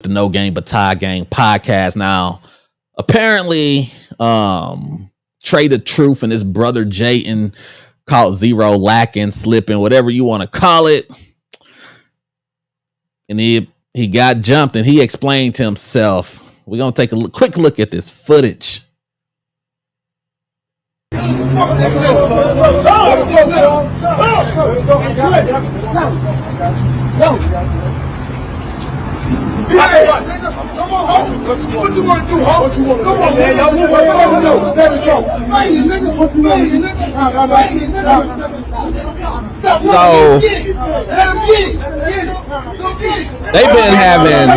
the No Game But TieGame podcast. Now, apparently, Trae the Truth and his brother Jayton caught Zero lacking, slipping, whatever you want to call it. And he got jumped and he explained to himself. We're going to take a quick look at this footage. Come on, what you want to do, huh? What you want to do? Come on, man. Y'all move what you want to do. There we go. What you want to do? So, they've been having,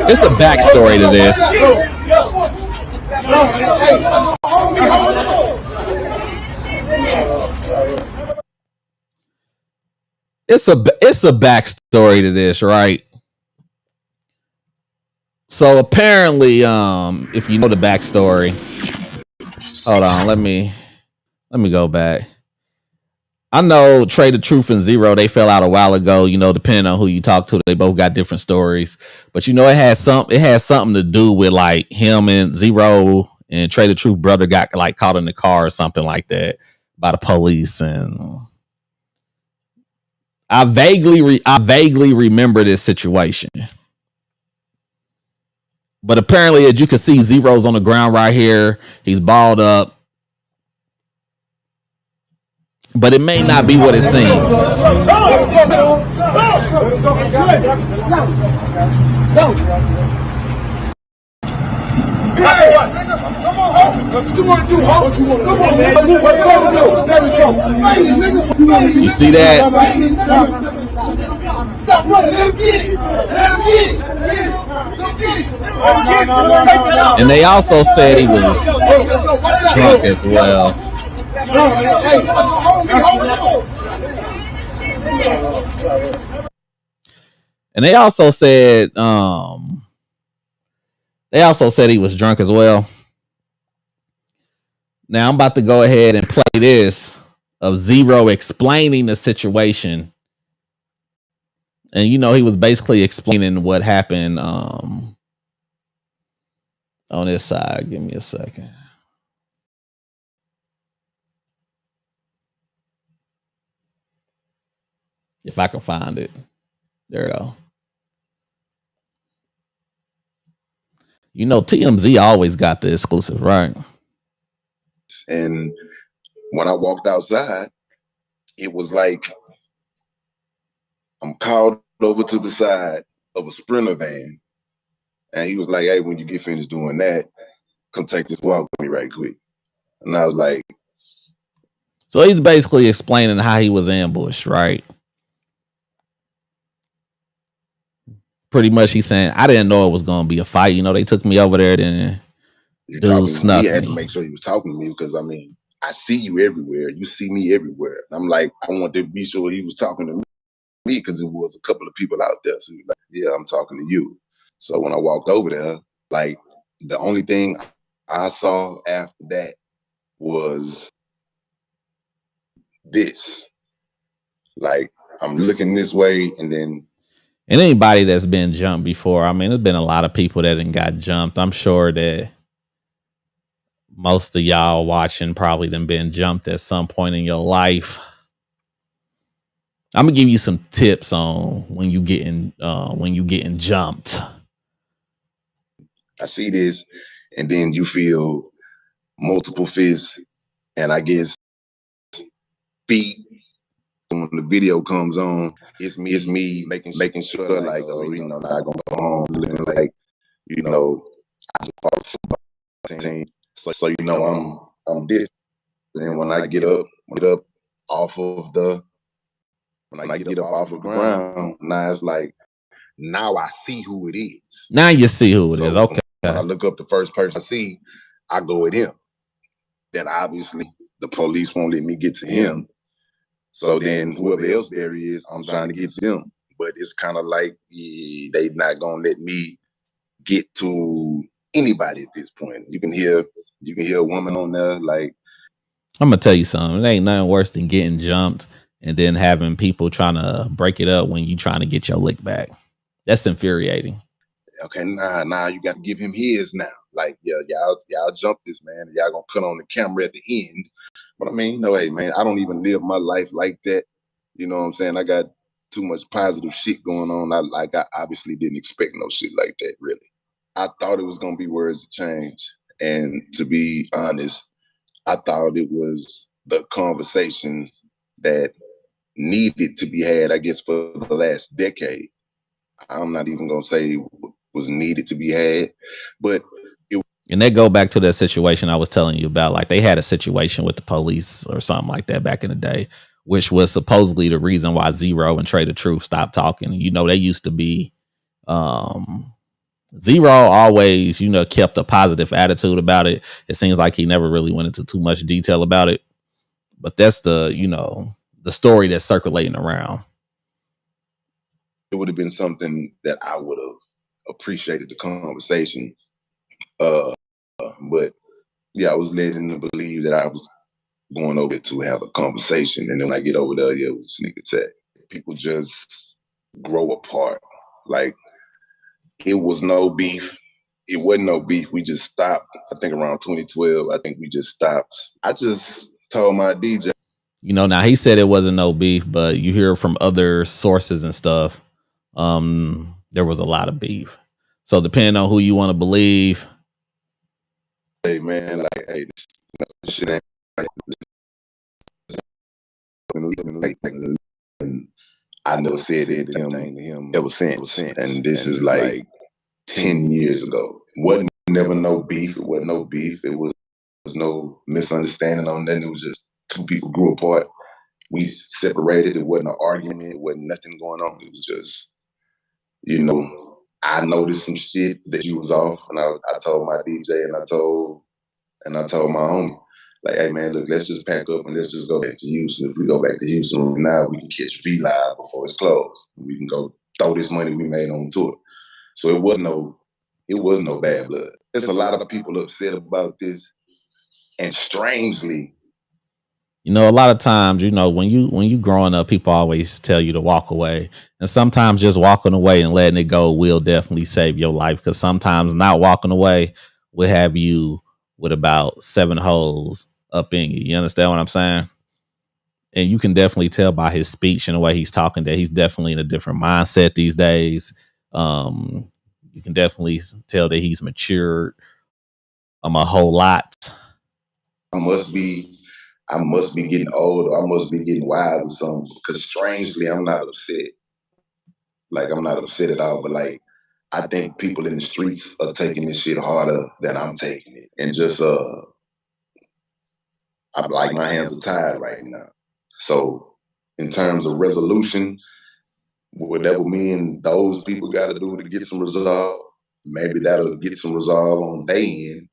it's a backstory to this. It's a backstory to this, right? So apparently, if you know the backstory, hold on, let me go back. I know Trae the Truth and Zero, they fell out a while ago, you know, depending on who you talk to, they both got different stories. But you know, it has something to do with like him and Zero and Trae the Truth brother got like caught in the car or something like that by the police. And I vaguely remember this situation. But apparently, as you can see, Zero's on the ground right here. He's balled up. But it may not be what it seems. You see that? Stop running, let him get it. And they also said he was drunk as well. And they also said he was drunk as well. Now I'm about to go ahead and play this of Zero explaining the situation. And you know, he was basically explaining what happened on this side. Give me a second. If I can find it. There we go. You know, TMZ always got the exclusive, right? And when I walked outside, it was like I'm called over to the side of a Sprinter van. And he was like, hey, when you get finished doing that, come take this walk with me right quick. And I was like. So he's basically explaining how he was ambushed, right? Pretty much he's saying, I didn't know it was going to be a fight. You know, they took me over there, then dude snuck me. He had to make sure he was talking to me because, I mean, I see you everywhere. You see me everywhere. I'm like, I want to be sure he was talking to me because it was a couple of people out there. So he was like, yeah, I'm talking to you. So when I walked over there, like the only thing I saw after that was this. Like I'm looking this way and then. And anybody that's been jumped before, I mean, there's been a lot of people that done got jumped. I'm sure that most of y'all watching probably done been jumped at some point in your life. I'm gonna give you some tips on when you getting jumped. I see this, and then you feel multiple fists, and I guess feet. When the video comes on, it's me making sure like, oh, you know, not gonna go home looking like, you know, I just bought a football team. So you know I'm this. And when I get up off of the ground, now it's like now I see who it is. Now you see who it is. Okay. When I look up the first person I see, I go at him. Then obviously the police won't let me get to him. So then whoever else there is, I'm trying to get to them. But it's kind of like they not gonna let me get to anybody at this point. You can hear a woman on there like. I'm gonna tell you something. It ain't nothing worse than getting jumped and then having people trying to break it up when you trying to get your lick back. That's infuriating. Okay, nah, you got to give him his now. Like, yeah, y'all jump this, man. Y'all gonna cut on the camera at the end. But I mean, hey, man, I don't even live my life like that. You know what I'm saying? I got too much positive shit going on. I obviously didn't expect no shit like that, really. I thought it was gonna be words of change. And to be honest, I thought it was the conversation that needed to be had, I guess, for the last decade. I'm not even gonna say was needed to be had, but and they go back to that situation I was telling you about. Like they had a situation with the police or something like that back in the day, which was supposedly the reason why Zero and Trae the Truth stopped talking. You know, they used to be Zero always, you know, kept a positive attitude about it. It seems like he never really went into too much detail about it. But that's the, you know, the story that's circulating around. It would have been something that I would have appreciated the conversation. But yeah, I was led to believe that I was going over to have a conversation. And then when I get over there, yeah, it was a sneak attack. People just grow apart. Like it was no beef. It wasn't no beef. We just stopped. I think around 2012, I think we just stopped. I just told my DJ. You know, now he said it wasn't no beef, but you hear from other sources and stuff. There was a lot of beef. So depending on who you want to believe. Hey man, like, hey, this shit ain't like, and I never said anything to him ever since. And this is like 10 years ago. It wasn't never no beef. It wasn't no beef. It was no misunderstanding on nothing. It was just two people grew apart. We separated. It wasn't an argument. It wasn't nothing going on. It was just, you know, I noticed some shit that you was off, and I told my DJ, and I told my homie, like, hey man, look, let's just pack up and let's just go back to Houston. If we go back to Houston now, we can catch V Live before it's closed. We can go throw this money we made on tour. So it was no bad blood. There's a lot of people upset about this, and strangely, you know, a lot of times, you know, when you growing up, people always tell you to walk away. And sometimes just walking away and letting it go will definitely save your life. Because sometimes not walking away will have you with about 7 holes up in you. You understand what I'm saying? And you can definitely tell by his speech and the way he's talking that he's definitely in a different mindset these days. You can definitely tell that he's matured a whole lot. I must be getting older. I must be getting wise or something. Because strangely, I'm not upset. Like, I'm not upset at all. But like, I think people in the streets are taking this shit harder than I'm taking it. And just I'm like, my hands are tied right now. So in terms of resolution, whatever me and those people got to do to get some resolve, maybe that'll get some resolve on their end.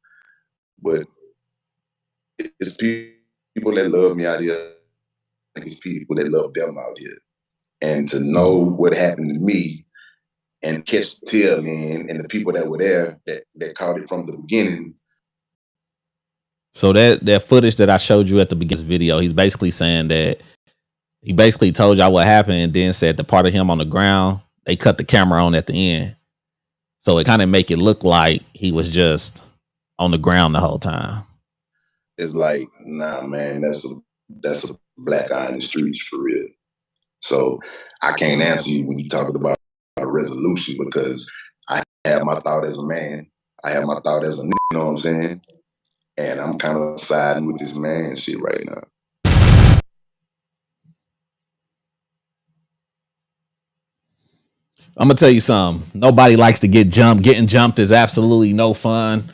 But it's people that love me out here. It's people that love them out here. And to know what happened to me and catch the tail end, and the people that were there that caught it from the beginning. So that footage that I showed you at the beginning of this video, he's basically saying that he basically told y'all what happened and then said the part of him on the ground, they cut the camera on at the end. So it kind of make it look like he was just on the ground the whole time. It's like, nah, man, that's a black eye in the streets for real. So I can't answer you when you talking about a resolution, because I have my thought as a man. I have my thought as a nigga, you know what I'm saying? And I'm kind of siding with this man shit right now. I'm gonna tell you something. Nobody likes to get jumped. Getting jumped is absolutely no fun.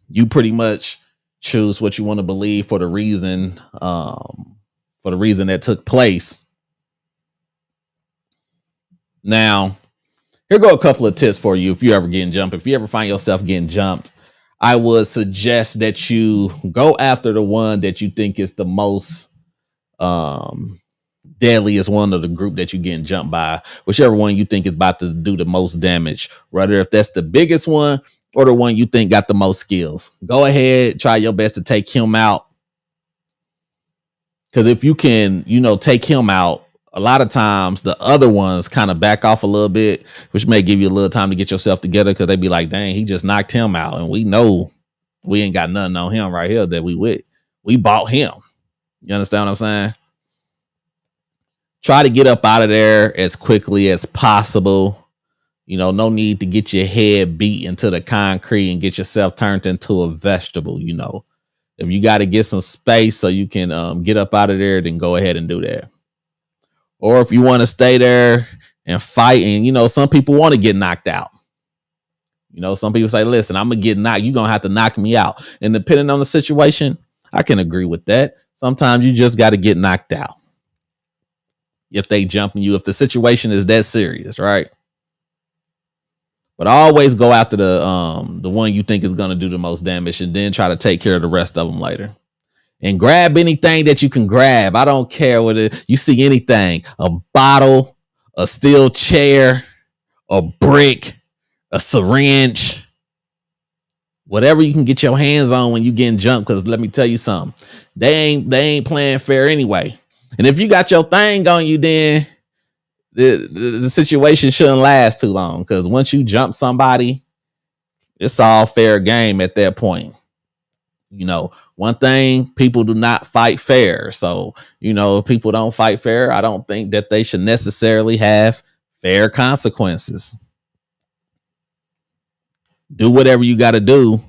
You pretty much choose what you want to believe for the reason that took place. Now, here go a couple of tips for you if you ever getting jumped. If you ever find yourself getting jumped, I would suggest that you go after the one that you think is the most deadliest one of the group that you're getting jumped by, whichever one you think is about to do the most damage, whether if that's the biggest one or the one you think got the most skills. Go ahead, try your best to take him out. Because if you can, you know, take him out a lot of times the other ones kind of back off a little bit, which may give you a little time to get yourself together because they be like, dang, he just knocked him out. And we know we ain't got nothing on him right here that we with. We bought him. You understand what I'm saying? Try to get up out of there as quickly as possible. You know, no need to get your head beat into the concrete and get yourself turned into a vegetable. You know, if you got to get some space so you can get up out of there, then go ahead and do that. Or if you want to stay there and fight, and you know, some people want to get knocked out. You know, some people say, listen, I'm going to get knocked. You're going to have to knock me out. And depending on the situation, I can agree with that. Sometimes you just got to get knocked out. If they jumping you, if the situation is that serious, right? But always go after the one you think is going to do the most damage and then try to take care of the rest of them later. And grab anything that you can grab. I don't care what you see anything. A bottle, a steel chair, a brick, a syringe. Whatever you can get your hands on when you getting jumped. Because let me tell you something. They ain't playing fair anyway. And if you got your thing on you, then the situation shouldn't last too long. Because once you jump somebody, it's all fair game at that point. You know, one thing, people do not fight fair. So, you know, if people don't fight fair, I don't think that they should necessarily have fair consequences. Do whatever you got to do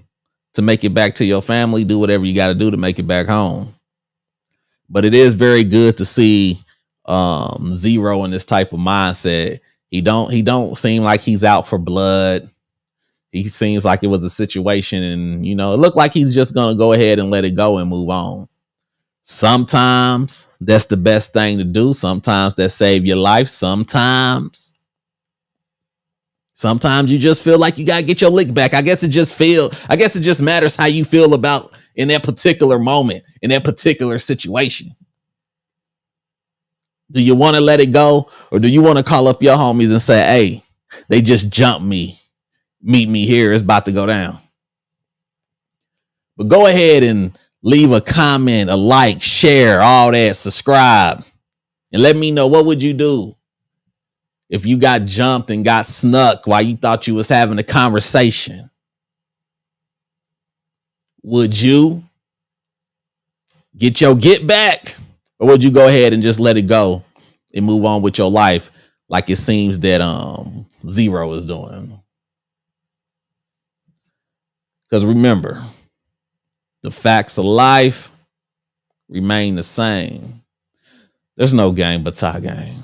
to make it back to your family. Do whatever you got to do to make it back home. But it is very good to see Zero in this type of mindset. He don't seem like he's out for blood. He seems like it was a situation and, you know, it looked like he's just going to go ahead and let it go and move on. Sometimes that's the best thing to do. Sometimes that save your life. Sometimes you just feel like you got to get your lick back. I guess it just matters how you feel about in that particular moment, in that particular situation. Do you want to let it go? Or do you want to call up your homies and say, hey, they just jumped me. Meet me here. It's about to go down. But go ahead and leave a comment, a like, share, all that, subscribe. And let me know, what would you do if you got jumped and got snuck while you thought you was having a conversation? Would you get your get back? Or would you go ahead and just let it go and move on with your life like it seems that Zero is doing? Because remember, the facts of life remain the same. There's no game but TieGame.